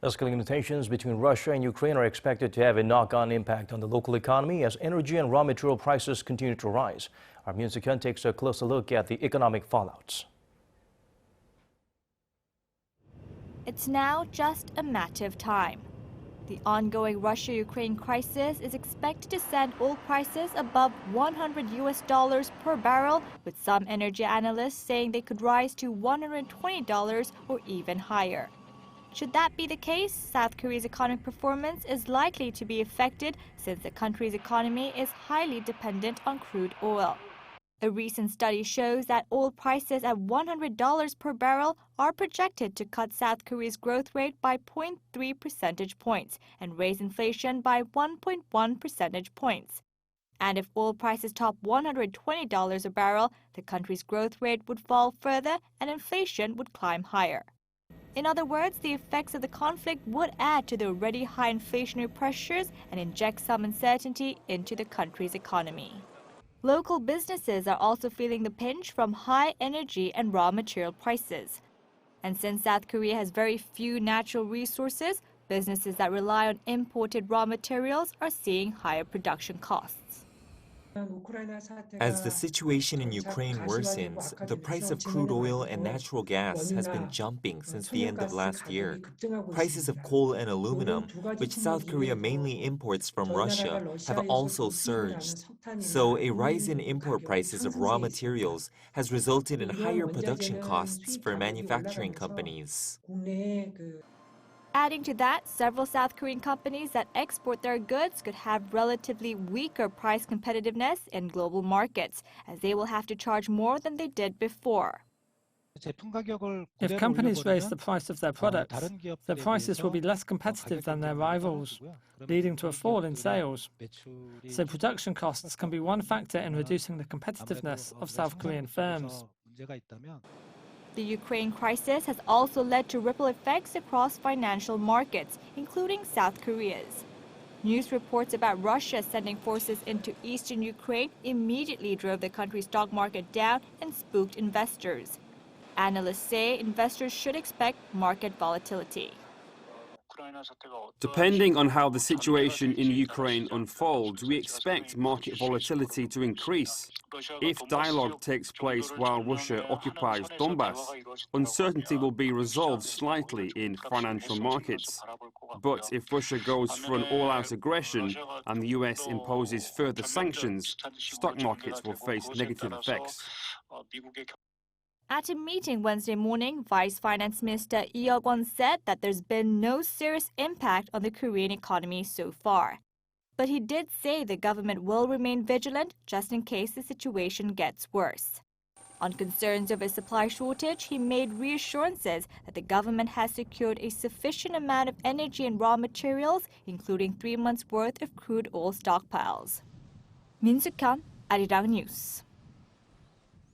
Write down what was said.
Escalating tensions between Russia and Ukraine are expected to have a knock-on impact on the local economy as energy and raw material prices continue to rise. Our Min Suk-hyen takes a closer look at the economic fallouts. It's now just a matter of time. The ongoing Russia-Ukraine crisis is expected to send oil prices above $100 per barrel, with some energy analysts saying they could rise to $120 or even higher. Should that be the case, South Korea's economic performance is likely to be affected since the country's economy is highly dependent on crude oil. A recent study shows that oil prices at $100 per barrel are projected to cut South Korea's growth rate by 0.3 percentage points and raise inflation by 1.1 percentage points. And if oil prices top $120 a barrel, the country's growth rate would fall further and inflation would climb higher. In other words, the effects of the conflict would add to the already high inflationary pressures and inject some uncertainty into the country's economy. Local businesses are also feeling the pinch from high energy and raw material prices. And since South Korea has very few natural resources, businesses that rely on imported raw materials are seeing higher production costs. As the situation in Ukraine worsens, the price of crude oil and natural gas has been jumping since the end of last year. Prices of coal and aluminum, which South Korea mainly imports from Russia, have also surged. So a rise in import prices of raw materials has resulted in higher production costs for manufacturing companies. Adding to that, several South Korean companies that export their goods could have relatively weaker price competitiveness in global markets, as they will have to charge more than they did before. If companies raise the price of their products, their prices will be less competitive than their rivals, leading to a fall in sales. So production costs can be one factor in reducing the competitiveness of South Korean firms. The Ukraine crisis has also led to ripple effects across financial markets, including South Korea's. News reports about Russia sending forces into eastern Ukraine immediately drove the country's stock market down and spooked investors. Analysts say investors should expect market volatility. Depending on how the situation in Ukraine unfolds, we expect market volatility to increase. If dialogue takes place while Russia occupies Donbass, uncertainty will be resolved slightly in financial markets. But if Russia goes for an all-out aggression and the US imposes further sanctions, stock markets will face negative effects. At a meeting Wednesday morning, Vice Finance Minister Lee Won said that there's been no serious impact on the Korean economy so far. But he did say the government will remain vigilant just in case the situation gets worse. On concerns of a supply shortage, he made reassurances that the government has secured a sufficient amount of energy and raw materials, including 3 months' worth of crude oil stockpiles. Min Suk-hyen, Arirang News.